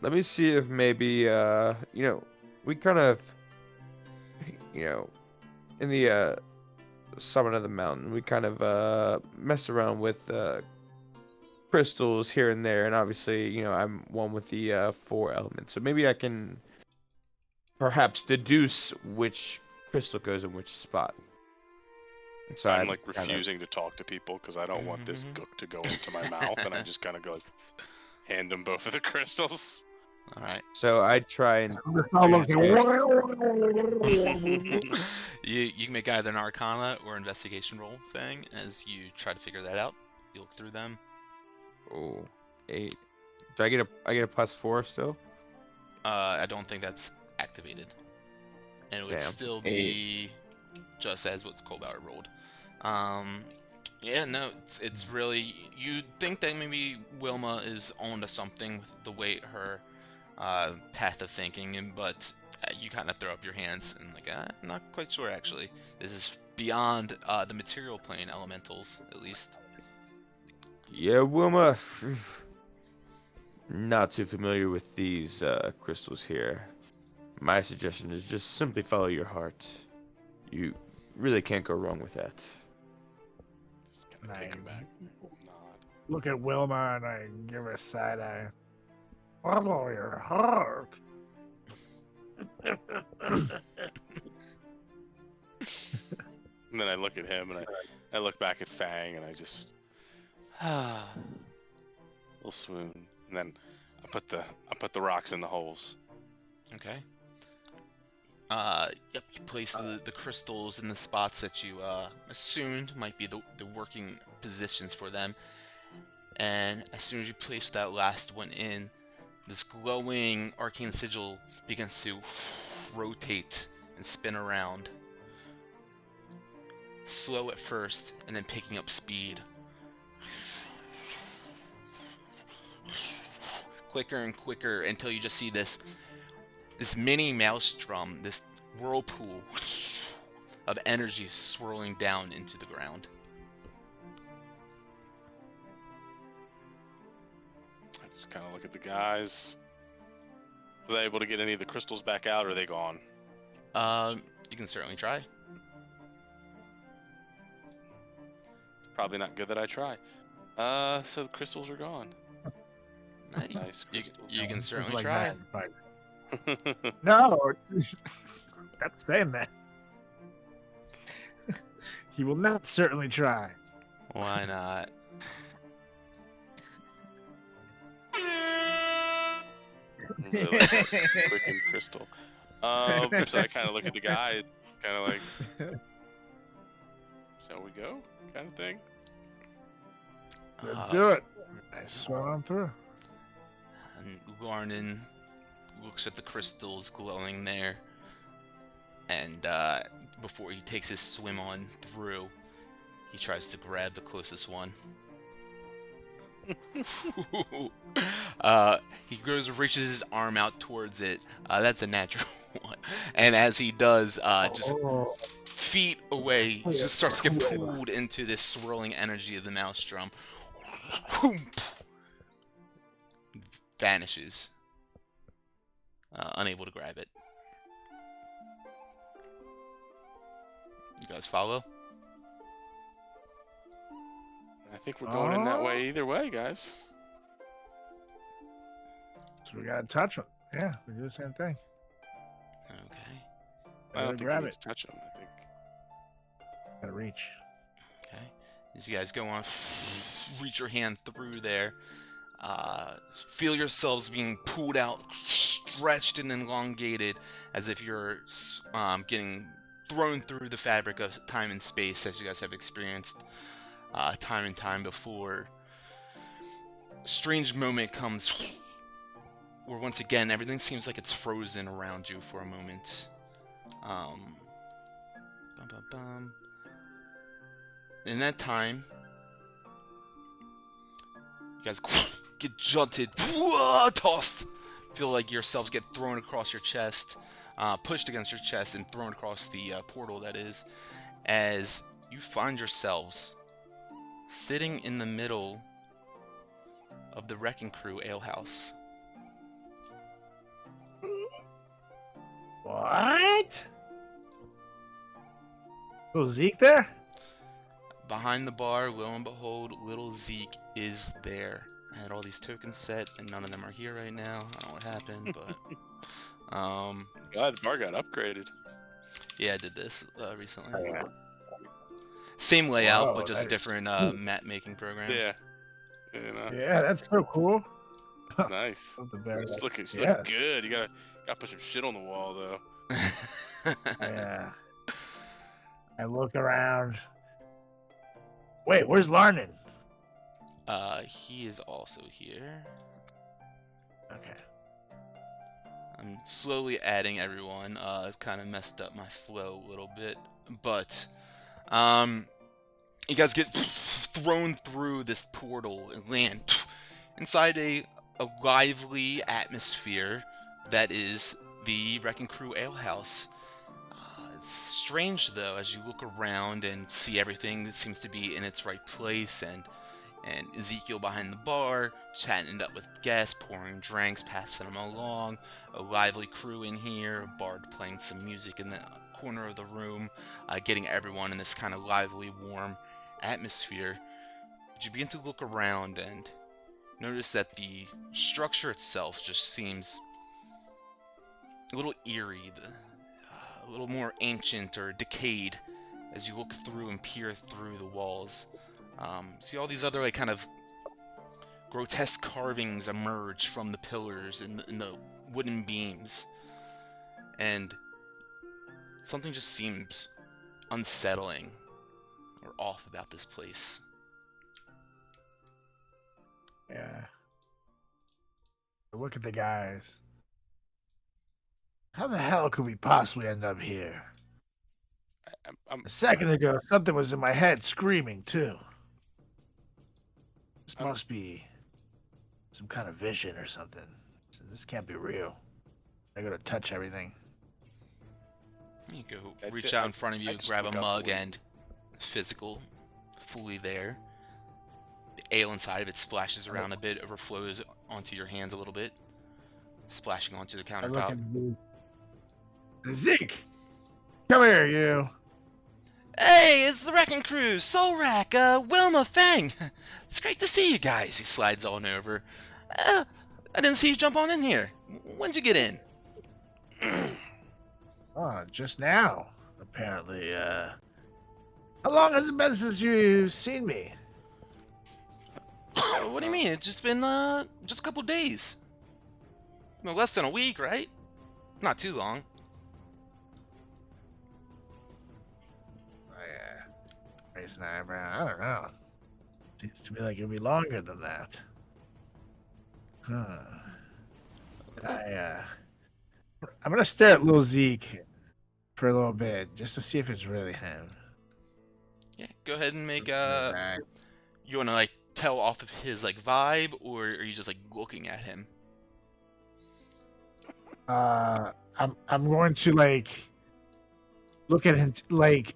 Let me see if maybe we kind of in the summit of the mountain we kind of mess around with crystals here and there, and obviously I'm one with the 4 elements, so maybe I can perhaps deduce which crystal goes in which spot. So I'm like refusing to talk to people because I don't want this gook to go into my mouth, and I just kind of go like hand them both of the crystals. All right. So I try and you can make either an Arcana or investigation roll thing as you try to figure that out. You look through them. Oh, 8. Do I get a +4 still? I don't think that's activated, and it would still be just as what Colbauer rolled. Yeah, no, it's really, you'd think that maybe Wilma is onto something with the way her path of thinking, but you kind of throw up your hands and like, I'm not quite sure actually. This is beyond the material plane elementals, at least. Yeah, Wilma, not too familiar with these crystals here. My suggestion is just simply follow your heart. You really can't go wrong with that. Just kind of take him back. Nod. Look at Wilma and I give her a side eye. Follow your heart. And then I look at him and I look back at Fang and I just little swoon. And then I put the rocks in the holes. Okay. Yep, you place the crystals in the spots that you assumed might be the working positions for them. And as soon as you place that last one in, This glowing arcane sigil begins to rotate and spin around. Slow at first, and then picking up speed. Quicker and quicker until you just see this mini maelstrom, this whirlpool of energy swirling down into the ground. I just kind of look at the guys. Was I able to get any of the crystals back out, or are they gone? You can certainly try. Probably not good that I try. So the crystals are gone. Nice crystals. You can certainly Like try. that, but- No, stop saying that. He will not certainly try. Why not? Really like that freaking crystal. So I kind of look at the guy, kind of like, shall we go? Kind of thing. Let's do it. I swim on through. And Larnin looks at the crystals glowing there, and before he takes his swim on through, he tries to grab the closest one. He reaches his arm out towards it. That's a natural one. And as he does, just feet away, he just starts to get pulled into this swirling energy of the maelstrom. Vanishes. Unable to grab it. You guys follow? I think we're going in that way either way, guys. So we gotta touch him. Yeah, we do the same thing. Okay. I don't think grab we it. need to touch them. I think. Gotta reach. Okay. As you guys go on, reach your hand through there. Feel yourselves being pulled out, stretched and elongated, as if you're getting thrown through the fabric of time and space, as you guys have experienced time and time before. A strange moment comes where once again everything seems like it's frozen around you for a moment. In that time, you guys get jolted, tossed. Feel like yourselves get thrown across your chest, pushed against your chest, and thrown across the portal that is, as you find yourselves sitting in the middle of the Wrecking Crew alehouse. What? Little Zeke there? Behind the bar, lo and behold, little Zeke is there. I had all these tokens set, and none of them are here right now. I don't know what happened, but God, the bar got upgraded. yeah, I did this recently. Oh, yeah. Same layout, Whoa, but just a that is different cool. map making program. Yeah. You know, Yeah, that's so cool. nice. Something better. It's looking Yeah. good. You gotta put some shit on the wall though. Yeah. I look around. Wait, where's Larnin? He is also here. Okay. I'm slowly adding everyone. It's kind of messed up my flow a little bit, but you guys get thrown through this portal and land inside a lively atmosphere that is the Wrecking Crew alehouse. It's strange though, as you look around and see everything that seems to be in its right place, and Ezekiel behind the bar, chatting it up with guests, pouring drinks, passing them along, a lively crew in here, a bard playing some music in the corner of the room, getting everyone in this kind of lively, warm atmosphere. But you begin to look around and notice that the structure itself just seems a little eerie, a little more ancient or decayed as you look through and peer through the walls. See all these other like kind of grotesque carvings emerge from the pillars and the wooden beams, and something just seems unsettling or off about this place. Yeah. Look at the guys. How the hell could we possibly end up here? I'm A second ago, something was in my head screaming, too. This must be some kind of vision or something. This can't be real. I gotta touch everything. You go That's reach it. out in front of you, just grab a look up mug, for you. and physical, fully there. The ale inside of it splashes around a bit, overflows onto your hands a little bit, splashing onto the I look countertop. at Zeke! Come here, you! Hey, it's the Wrecking Crew! Solrak, Wilma, Fang! It's great to see you guys! He slides on over. I didn't see you jump on in here. When'd you get in? Oh, just now, apparently. How long has it been since you've seen me? What do you mean? It's just been, just a couple days. No, less than a week, right? Not too long. Oh, yeah. Raise an eyebrow. I don't know. Seems to me like it'd be longer than that. Huh. I'm gonna stare at little Zeke for a little bit just to see if it's really him. Yeah, go ahead and make, Right. you wanna, like, tell off of his, like, vibe, or are you just, like, looking at him? I'm going to like look at him like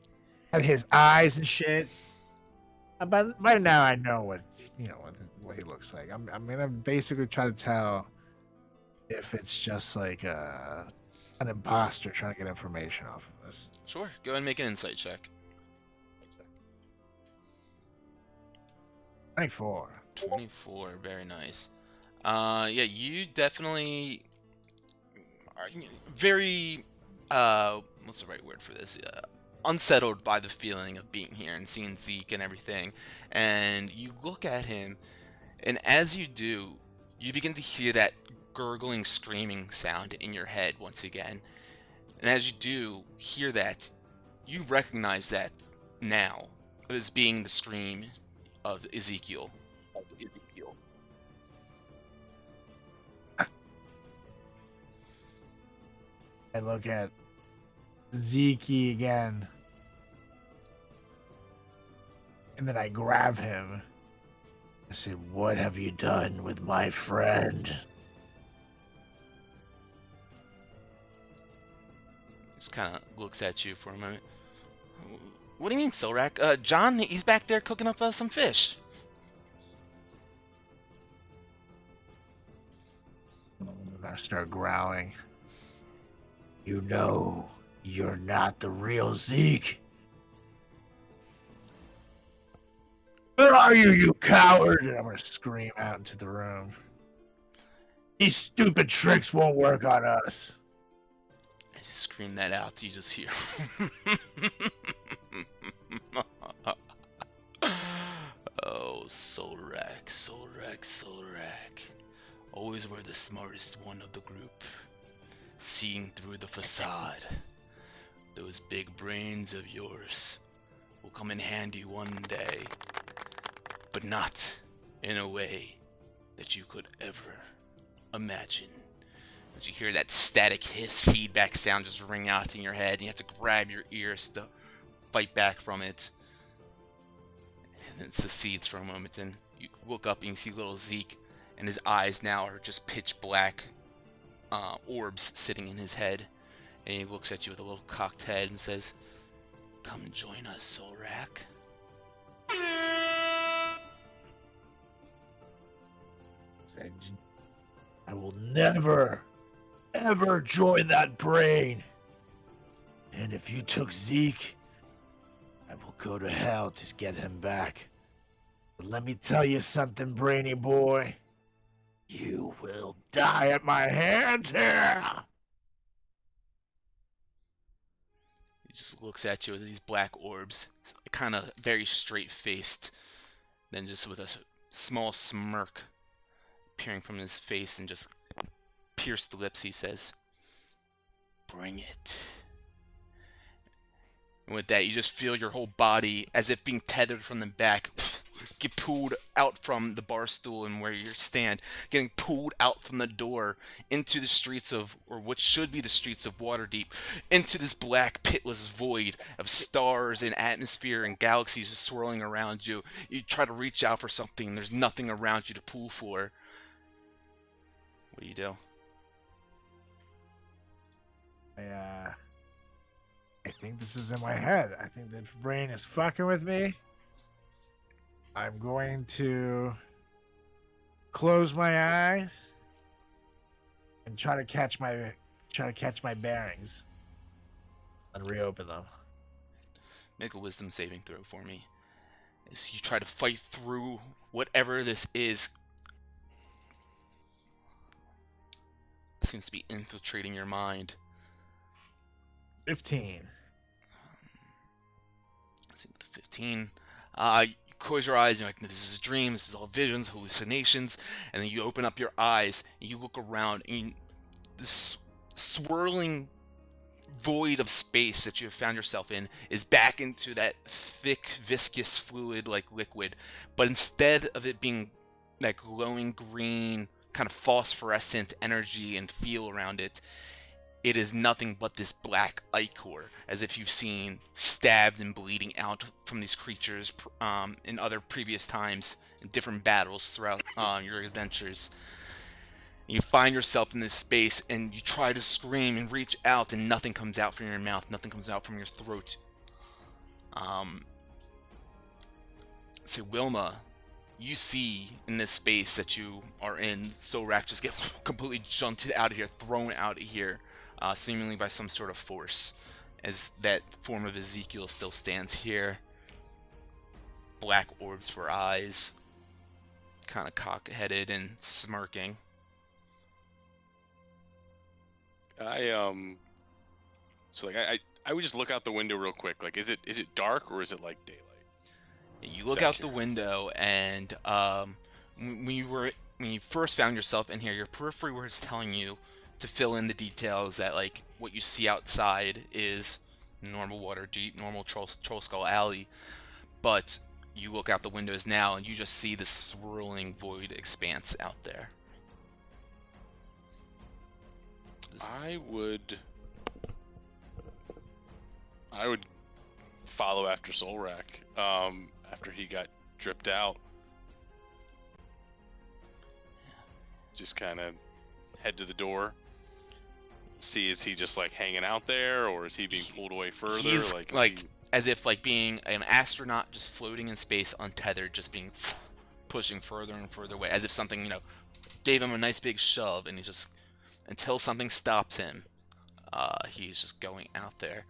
at his eyes and shit. But by now I know what he looks like. I'm gonna basically try to tell if it's just like an imposter trying to get information off of us. Sure, go ahead and make an insight check. 24. 24, very nice. Yeah, you definitely are very, what's the right word for this? Unsettled by the feeling of being here and seeing Zeke and everything. And you look at him, and as you do, you begin to hear that gurgling, screaming sound in your head once again. And as you do hear that, you recognize that now as being the scream of Ezekiel. I look at Zeke again. And then I grab him. I say, "What have you done with my friend?" Just kind of looks at you for a moment. What do you mean, Solrak? John, he's back there cooking up some fish. And I start growling. You know, you're not the real Zeke. Where are you, you coward? And I'm gonna scream out into the room. These stupid tricks won't work on us. As you scream that out, you just hear. Oh, Solrak, Solrak, Solrak. Always were the smartest one of the group. Seeing through the facade. Those big brains of yours will come in handy one day. But not in a way that you could ever imagine. As you hear that static hiss feedback sound just ring out in your head, and you have to grab your ears to fight back from it. And then it secedes for a moment, and you look up and you see little Zeke, and his eyes now are just pitch black orbs sitting in his head. And he looks at you with a little cocked head and says, "Come join us, Solrak." Said, I will never, ever join that brain. And if you took Zeke, I will go to hell to get him back. But let me tell you something, brainy boy. You will die at my hands here. He just looks at you with these black orbs, kind of very straight-faced, then just with a small smirk appearing from his face and just pierced lips, he says, "Bring it." And with that, you just feel your whole body, as if being tethered from the back, get pulled out from the bar stool and where you stand, getting pulled out from the door into the streets of, or what should be the streets of Waterdeep, into this black pitless void of stars and atmosphere and galaxies just swirling around you. You try to reach out for something, there's nothing around you to pull for. What do you do? I think this is in my head. I think the brain is fucking with me. I'm going to close my eyes and try to catch my bearings and reopen them. Make a wisdom saving throw for me. As you try to fight through whatever this is, seems to be infiltrating your mind. 15. Let's see, with the 15. You close your eyes and you're like, this is a dream, this is all visions, hallucinations, and then you open up your eyes and you look around and this swirling void of space that you have found yourself in is back into that thick, viscous fluid like liquid, but instead of it being that glowing green, kind of phosphorescent energy and feel around it, it is nothing but this black ichor, as if you've seen stabbed and bleeding out from these creatures in other previous times in different battles throughout your adventures. You find yourself in this space and you try to scream and reach out and nothing comes out from your mouth, nothing comes out from your throat. So Wilma, you see in this space that you are in, Zorak just get completely jolted out of here, thrown out of here, seemingly by some sort of force, as that form of Ezekiel still stands here. Black orbs for eyes, kind of cock-headed and smirking. So I would just look out the window real quick. Like, is it dark or is it like daylight? You look out the window, and when you first found yourself in here, your periphery was telling you to fill in the details that like what you see outside is normal Waterdeep, normal Troll Skull Alley, but you look out the windows now and you just see this swirling void expanse out there. I would follow after Solrak after he got dripped out. Just kind of head to the door. See, is he just like hanging out there, or is he being pulled away further? He's like as if like being an astronaut just floating in space untethered, just being pushing further and further away, as if something, you know, gave him a nice big shove, and he just, until something stops him, he's just going out there.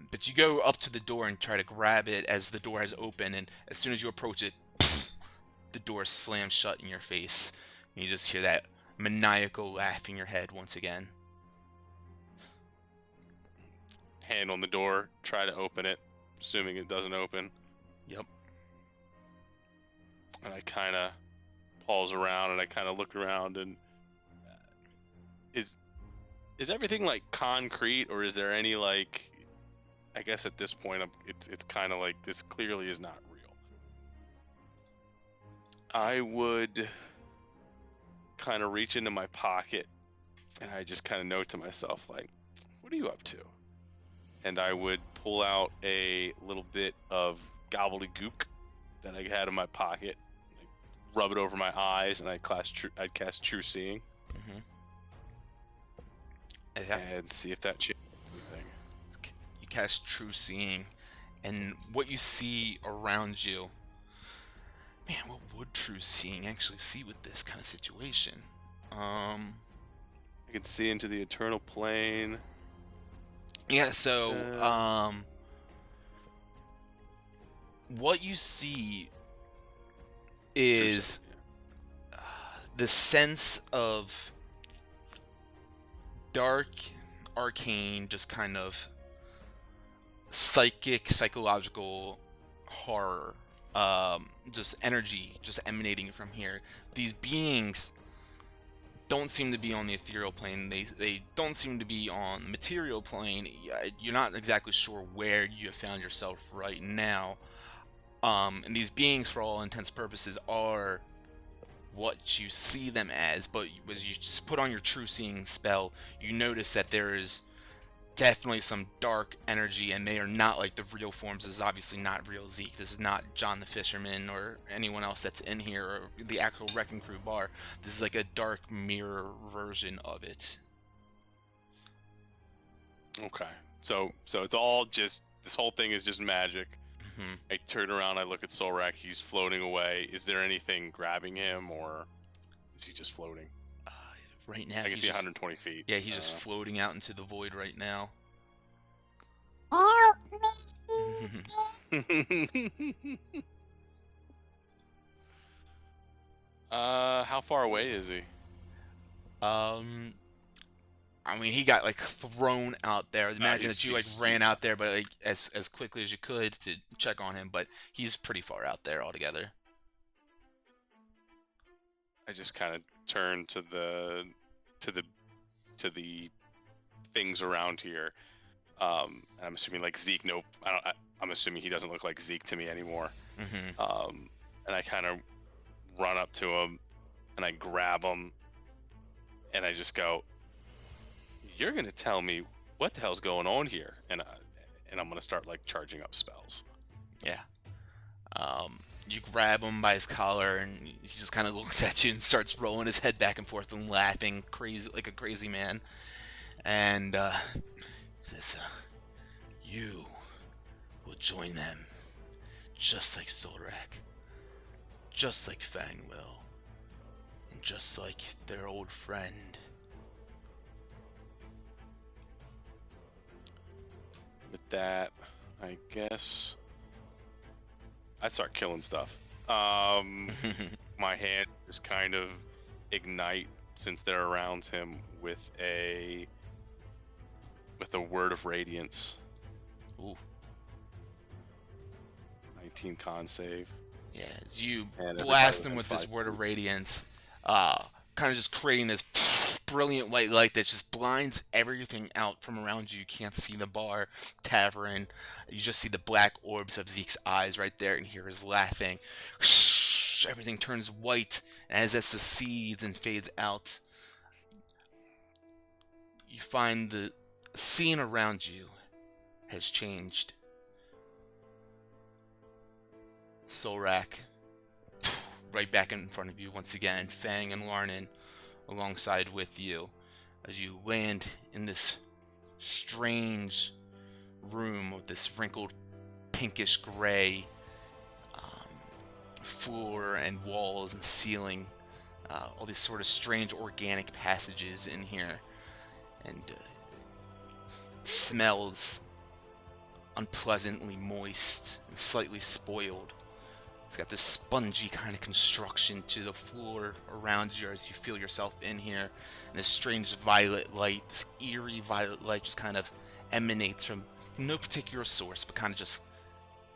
But you go up to the door and try to grab it as the door has opened, and as soon as you approach it, the door slams shut in your face. And you just hear that maniacal laugh in your head once again. hand on the door, try to open it, assuming it doesn't open. Yep. And I kind of pause around and I kind of look around and is everything like concrete, or is there any like, I guess at this point it's kind of like this clearly is not real. I would kind of reach into my pocket and I just kind of note to myself like, what are you up to? And I would pull out a little bit of gobbledygook that I had in my pocket, rub it over my eyes, and I'd cast True Seeing. Mm-hmm. And see if that changes anything. You cast True Seeing, and what you see around you, man, what would True Seeing actually see with this kind of situation? I can see into the eternal plane. Yeah, so what you see is the sense of dark, arcane, just kind of psychological horror, just energy just emanating from here. These beings don't seem to be on the ethereal plane. They don't seem to be on the material plane. You're not exactly sure where you have found yourself right now. And these beings, for all intents and purposes, are what you see them as, but as you just put on your true seeing spell, you notice that there is definitely some dark energy, and they are not like the real forms. This is obviously not real Zeke. This is not John the Fisherman or anyone else that's in here, or the actual Wrecking Crew bar. This is like a dark mirror version of it. Okay. So it's all just, this whole thing is just magic. Mm-hmm. I turn around, I look at Solrak, he's floating away. Is there anything grabbing him, or is he just floating? Right now, I can he's see just, 120 feet. yeah, he's just floating out into the void right now. How far away is he? I mean, he got like thrown out there. Imagine that you like ran out there, but like as quickly as you could to check on him. But he's pretty far out there altogether. I just kind of turn to the things around here. I'm assuming like Zeke. Nope. I'm assuming he doesn't look like Zeke to me anymore. Mm-hmm. And I kind of run up to him, and I grab him, and I just go, "You're gonna tell me what the hell's going on here?" And I'm gonna start like charging up spells. Yeah. You grab him by his collar, and he just kind of looks at you and starts rolling his head back and forth and laughing crazy like a crazy man. And says, "You will join them, just like Solrak, just like Fang will, and just like their old friend." With that, I guess I'd start killing stuff. My hand is kind of ignite, since they're around him, with a word of radiance. Ooh. 19 con save. Yeah, as you And blast everybody him with within this 5 word of feet. radiance, kind of just creating this brilliant white light that just blinds everything out from around you. You can't see the bar, tavern. You just see the black orbs of Zeke's eyes right there, and hear his laughing. Everything turns white as it secedes and fades out. You find the scene around you has changed. Solrak, right back in front of you once again, Fang and Larnin alongside with you as you land in this strange room with this wrinkled pinkish gray floor and walls and ceiling, all these sort of strange organic passages in here, and smells unpleasantly moist and slightly spoiled. It's got this spongy kind of construction to the floor around you as you feel yourself in here. And this strange violet light, this eerie violet light, just kind of emanates from no particular source, but kind of just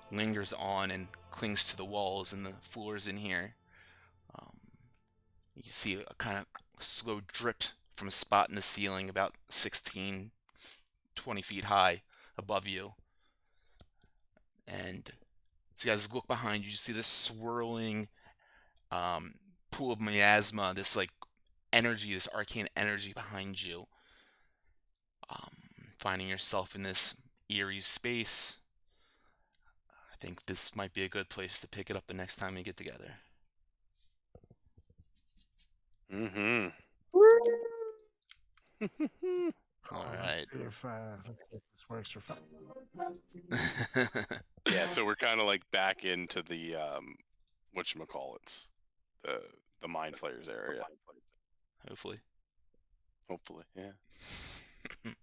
lingers on and clings to the walls and the floors in here. You see a kind of slow drip from a spot in the ceiling about 16, 20 feet high above you. And so you guys look behind you, you see this swirling pool of miasma, this like energy, this arcane energy behind you. Finding yourself in this eerie space. I think this might be a good place to pick it up the next time we get together. Mm-hmm. All right. If this works for fun. Yeah, so we're kind of like back into the whatchamacallits, the Mind Flayers area. Hopefully. Hopefully, yeah.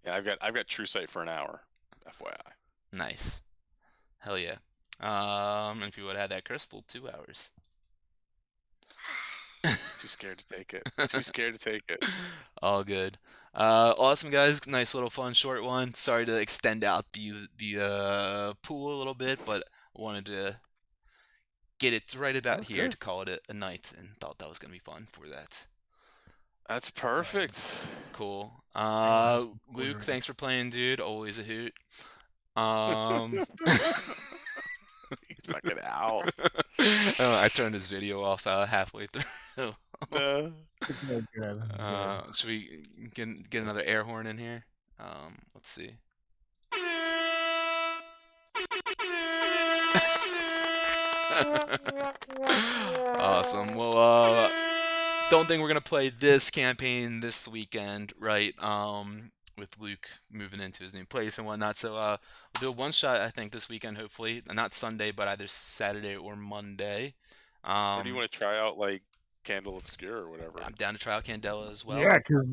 Yeah, I've got True Sight for an hour, FYI. Nice. Hell yeah. If you would have had that crystal, 2 hours. Too scared to take it. Too scared to take it. All good. Awesome, guys. Nice little fun short one. Sorry to extend out the pool a little bit, but I wanted to get it right about That's here good. to call it a night, and thought that was gonna be fun for that. That's perfect. Cool. Awesome. Luke, thanks for playing, dude. Always a hoot. Suck it out. I turned his video off halfway through. No. Good, good. Should we get another air horn in here? Let's see. Awesome. Well, don't think we're gonna play this campaign this weekend, right? With Luke moving into his new place and whatnot. So we'll do a one shot, I think, this weekend. Hopefully, not Sunday, but either Saturday or Monday. Or do you want to try out like Candle Obscure or whatever? I'm down to try out Candela as well. Yeah, because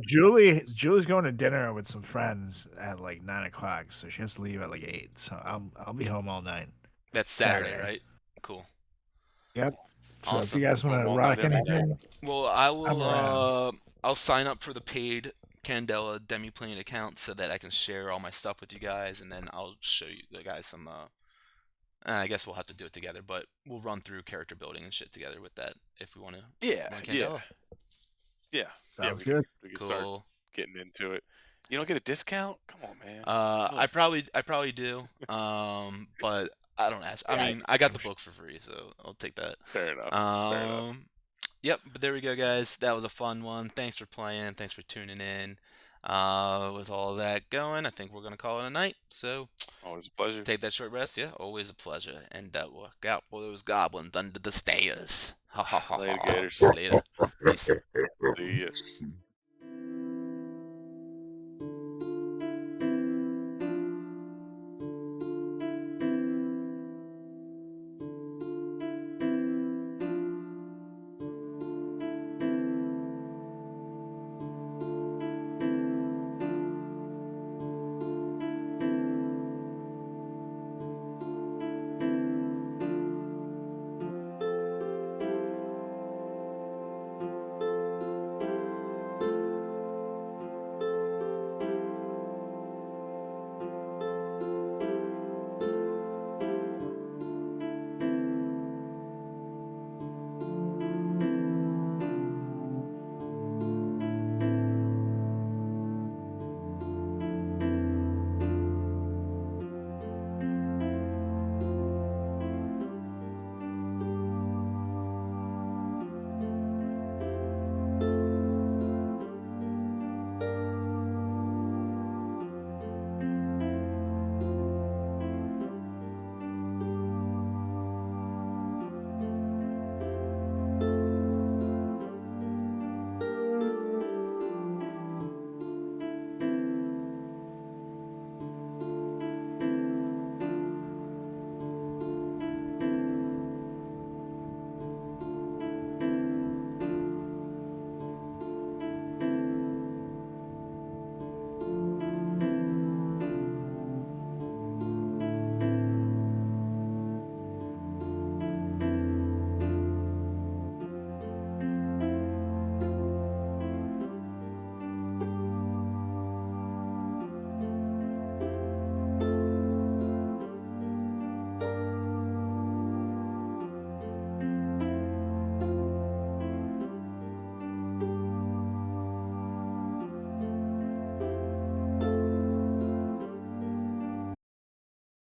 Julie's going to dinner with some friends at like 9:00, so she has to leave at like 8. So I'll be home all night. That's Saturday, Saturday. Cool. Cool. Yep. So Awesome. if you guys want to Well, rock not every anything, Well, I I'm will. around. I'll sign up for the paid Candela Demiplane account so that I can share all my stuff with you guys, and then I'll show you the guys some. I guess we'll have to do it together, but we'll run through character building and shit together with that if we want to. Yeah, Candela. Sounds we good. we can start Cool. getting into it. You don't get a discount? Come on, man. I probably do. But I don't ask. I Yeah, mean, I got the book for free, so I'll take that. Fair enough. Fair enough. Yep, but there we go, guys. That was a fun one. Thanks for playing. Thanks for tuning in. With all that going, I think we're gonna call it a night. So Always a pleasure. take that short rest. Yeah, always a pleasure. And look out for those goblins under the stairs. Ha ha ha Later, ha. Gators. Later. Peace. See ya.